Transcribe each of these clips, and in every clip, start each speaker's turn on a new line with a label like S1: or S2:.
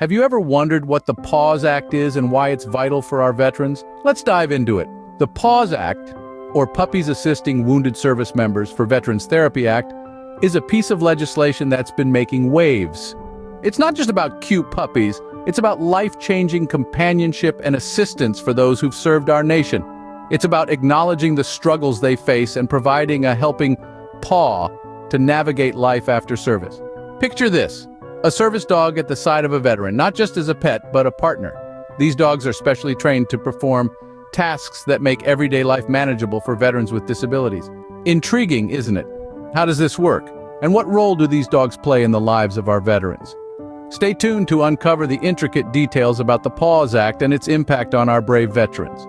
S1: Have you ever wondered what the PAWS Act is and why it's vital for our veterans? Let's dive into it. The PAWS Act, or Puppies Assisting Wounded Service Members for Veterans Therapy Act, is a piece of legislation that's been making waves. It's not just about cute puppies, it's about life-changing companionship and assistance for those who've served our nation. It's about acknowledging the struggles they face and providing a helping paw to navigate life after service. Picture this: a service dog at the side of a veteran, not just as a pet, but a partner. These dogs are specially trained to perform tasks that make everyday life manageable for veterans with disabilities. Intriguing, isn't it? How does this work? And what role do these dogs play in the lives of our veterans? Stay tuned to uncover the intricate details about the PAWS Act and its impact on our brave veterans.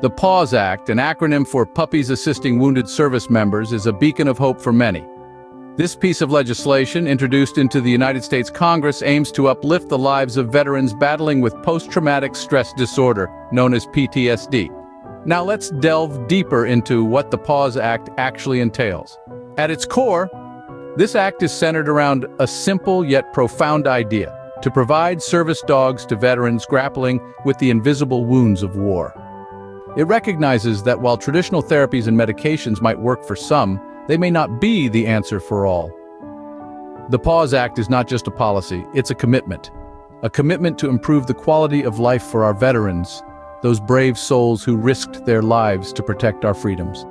S1: The PAWS Act, an acronym for Puppies Assisting Wounded Service Members, is a beacon of hope for many. This piece of legislation, introduced into the United States Congress, aims to uplift the lives of veterans battling with post-traumatic stress disorder, known as PTSD. Now let's delve deeper into what the PAWS Act actually entails. At its core, this act is centered around a simple yet profound idea: to provide service dogs to veterans grappling with the invisible wounds of war. It recognizes that while traditional therapies and medications might work for some, they may not be the answer for all. The PAWS Act is not just a policy, it's a commitment to improve the quality of life for our veterans, those brave souls who risked their lives to protect our freedoms.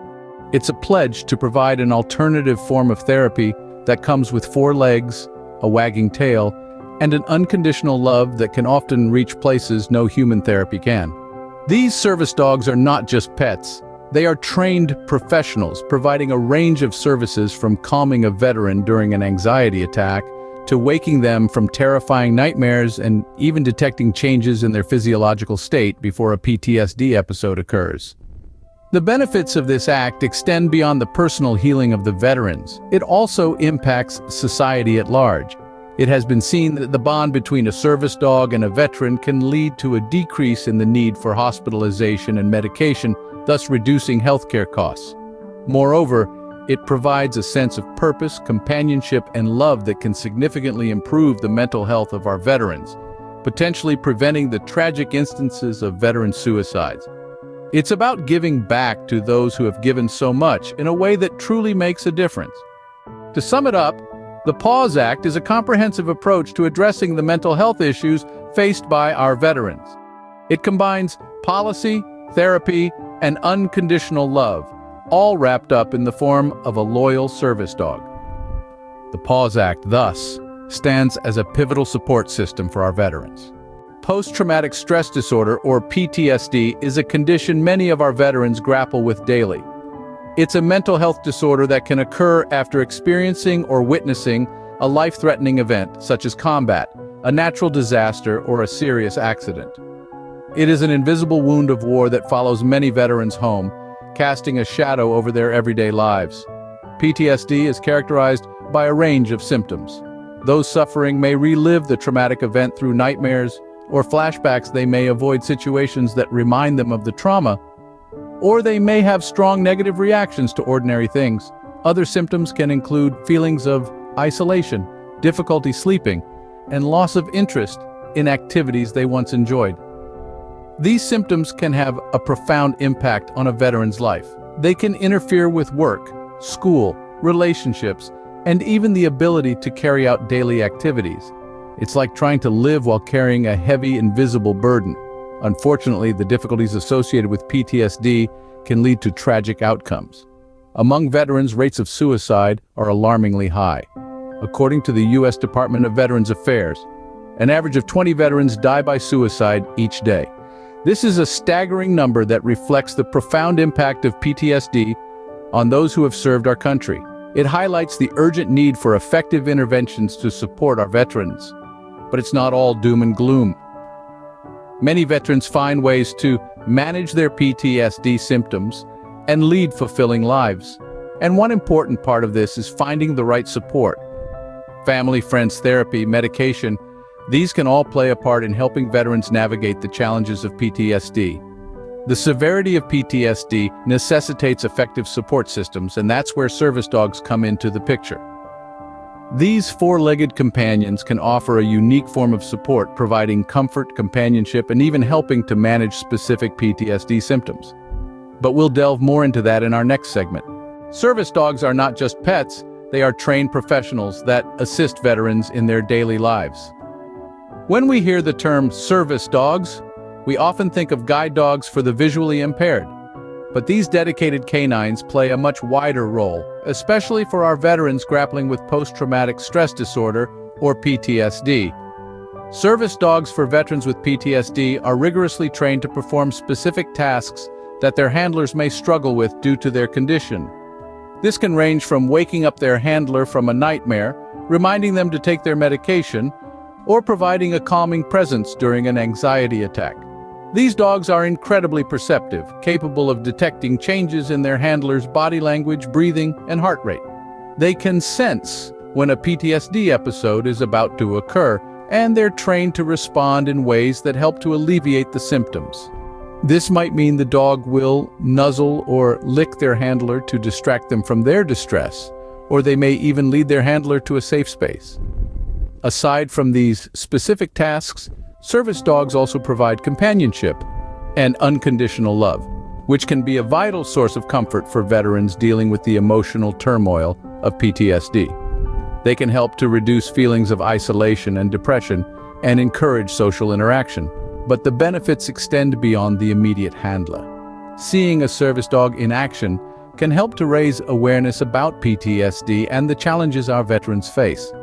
S1: It's a pledge to provide an alternative form of therapy that comes with 4 legs, a wagging tail, and an unconditional love that can often reach places no human therapy can. These service dogs are not just pets. They are trained professionals, providing a range of services from calming a veteran during an anxiety attack to waking them from terrifying nightmares and even detecting changes in their physiological state before a PTSD episode occurs. The benefits of this act extend beyond the personal healing of the veterans. It also impacts society at large. It has been seen that the bond between a service dog and a veteran can lead to a decrease in the need for hospitalization and medication, thus reducing healthcare costs. Moreover, it provides a sense of purpose, companionship, and love that can significantly improve the mental health of our veterans, potentially preventing the tragic instances of veteran suicides. It's about giving back to those who have given so much in a way that truly makes a difference. To sum it up, the PAWS Act is a comprehensive approach to addressing the mental health issues faced by our veterans. It combines policy, therapy, and unconditional love, all wrapped up in the form of a loyal service dog. The PAWS Act, thus, stands as a pivotal support system for our veterans. Post-traumatic stress disorder, or PTSD, is a condition many of our veterans grapple with daily. It's a mental health disorder that can occur after experiencing or witnessing a life-threatening event, such as combat, a natural disaster, or a serious accident. It is an invisible wound of war that follows many veterans home, casting a shadow over their everyday lives. PTSD is characterized by a range of symptoms. Those suffering may relive the traumatic event through nightmares or flashbacks. They may avoid situations that remind them of the trauma, or they may have strong negative reactions to ordinary things. Other symptoms can include feelings of isolation, difficulty sleeping, and loss of interest in activities they once enjoyed. These symptoms can have a profound impact on a veteran's life. They can interfere with work, school, relationships, and even the ability to carry out daily activities. It's like trying to live while carrying a heavy, invisible burden. Unfortunately, the difficulties associated with PTSD can lead to tragic outcomes. Among veterans, rates of suicide are alarmingly high. According to the U.S. Department of Veterans Affairs, an average of 20 veterans die by suicide each day. This is a staggering number that reflects the profound impact of PTSD on those who have served our country. It highlights the urgent need for effective interventions to support our veterans. But it's not all doom and gloom. Many veterans find ways to manage their PTSD symptoms and lead fulfilling lives. And one important part of this is finding the right support. Family, friends, therapy, medication, these can all play a part in helping veterans navigate the challenges of PTSD. The severity of PTSD necessitates effective support systems, and that's where service dogs come into the picture. These four-legged companions can offer a unique form of support, providing comfort, companionship, and even helping to manage specific PTSD symptoms. But we'll delve more into that in our next segment. Service dogs are not just pets, they are trained professionals that assist veterans in their daily lives. When we hear the term service dogs, we often think of guide dogs for the visually impaired. But these dedicated canines play a much wider role, especially for our veterans grappling with post-traumatic stress disorder, or PTSD. Service dogs for veterans with PTSD are rigorously trained to perform specific tasks that their handlers may struggle with due to their condition. This can range from waking up their handler from a nightmare, reminding them to take their medication, or providing a calming presence during an anxiety attack. These dogs are incredibly perceptive, capable of detecting changes in their handler's body language, breathing, and heart rate. They can sense when a PTSD episode is about to occur, and they're trained to respond in ways that help to alleviate the symptoms. This might mean the dog will nuzzle or lick their handler to distract them from their distress, or they may even lead their handler to a safe space. Aside from these specific tasks, service dogs also provide companionship and unconditional love, which can be a vital source of comfort for veterans dealing with the emotional turmoil of PTSD. They can help to reduce feelings of isolation and depression and encourage social interaction. But the benefits extend beyond the immediate handler. Seeing a service dog in action can help to raise awareness about PTSD and the challenges our veterans face.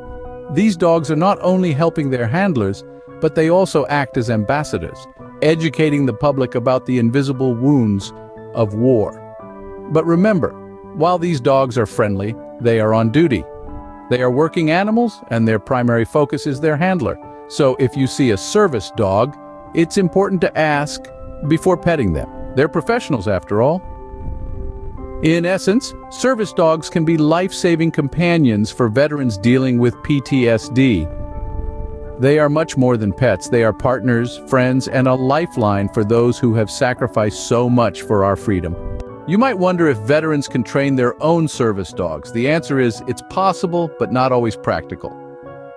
S1: These dogs are not only helping their handlers, but they also act as ambassadors, educating the public about the invisible wounds of war. But remember, while these dogs are friendly, they are on duty. They are working animals, and their primary focus is their handler. So if you see a service dog, it's important to ask before petting them. They're professionals after all. In essence, service dogs can be life-saving companions for veterans dealing with PTSD. They are much more than pets. They are partners, friends, and a lifeline for those who have sacrificed so much for our freedom. You might wonder if veterans can train their own service dogs. The answer is it's possible, but not always practical.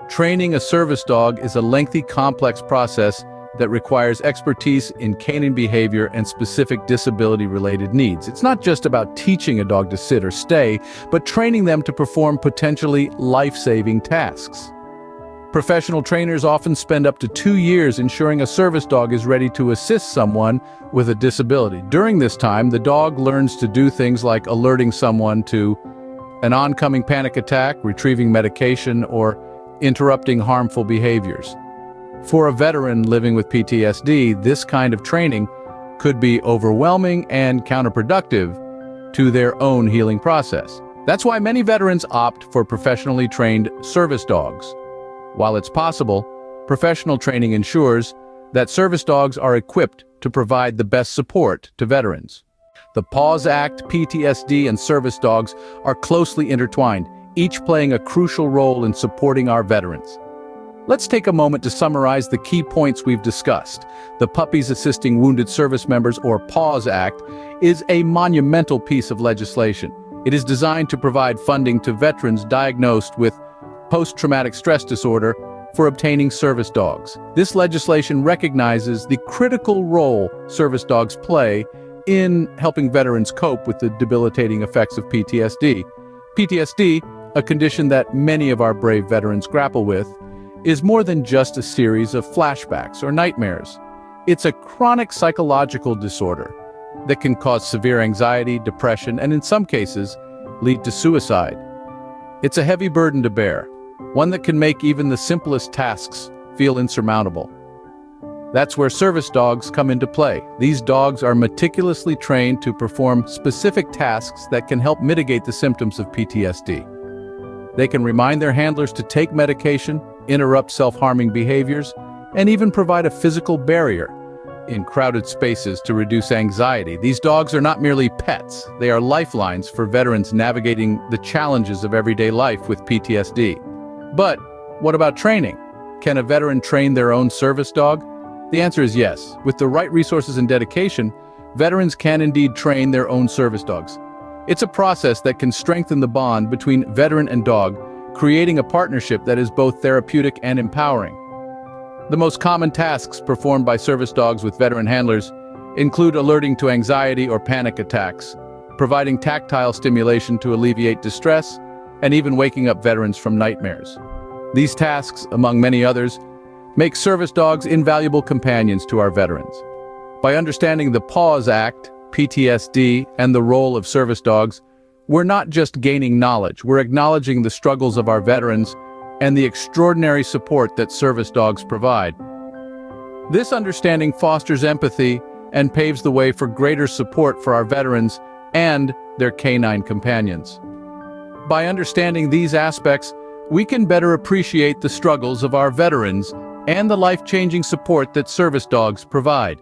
S1: Training a service dog is a lengthy, complex process that requires expertise in canine behavior and specific disability-related needs. It's not just about teaching a dog to sit or stay, but training them to perform potentially life-saving tasks. Professional trainers often spend up to 2 years ensuring a service dog is ready to assist someone with a disability. During this time, the dog learns to do things like alerting someone to an oncoming panic attack, retrieving medication, or interrupting harmful behaviors. For a veteran living with PTSD, this kind of training could be overwhelming and counterproductive to their own healing process. That's why many veterans opt for professionally trained service dogs. While it's possible, professional training ensures that service dogs are equipped to provide the best support to veterans. The PAWS Act, PTSD, and service dogs are closely intertwined, each playing a crucial role in supporting our veterans. Let's take a moment to summarize the key points we've discussed. The Puppies Assisting Wounded Service Members, or PAWS Act, is a monumental piece of legislation. It is designed to provide funding to veterans diagnosed with post-traumatic stress disorder for obtaining service dogs. This legislation recognizes the critical role service dogs play in helping veterans cope with the debilitating effects of PTSD. PTSD, a condition that many of our brave veterans grapple with, is more than just a series of flashbacks or nightmares. It's a chronic psychological disorder that can cause severe anxiety, depression, and in some cases, lead to suicide. It's a heavy burden to bear, one that can make even the simplest tasks feel insurmountable. That's where service dogs come into play. These dogs are meticulously trained to perform specific tasks that can help mitigate the symptoms of PTSD. They can remind their handlers to take medication, interrupt self-harming behaviors, and even provide a physical barrier in crowded spaces to reduce anxiety. These dogs are not merely pets, they are lifelines for veterans navigating the challenges of everyday life with PTSD. But what about training? Can a veteran train their own service dog? The answer is yes. With the right resources and dedication, veterans can indeed train their own service dogs. It's a process that can strengthen the bond between veteran and dog, creating a partnership that is both therapeutic and empowering. The most common tasks performed by service dogs with veteran handlers include alerting to anxiety or panic attacks, providing tactile stimulation to alleviate distress, and even waking up veterans from nightmares. These tasks, among many others, make service dogs invaluable companions to our veterans. By understanding the PAWS Act, PTSD, and the role of service dogs, we're not just gaining knowledge, we're acknowledging the struggles of our veterans and the extraordinary support that service dogs provide. This understanding fosters empathy and paves the way for greater support for our veterans and their canine companions. By understanding these aspects, we can better appreciate the struggles of our veterans and the life-changing support that service dogs provide.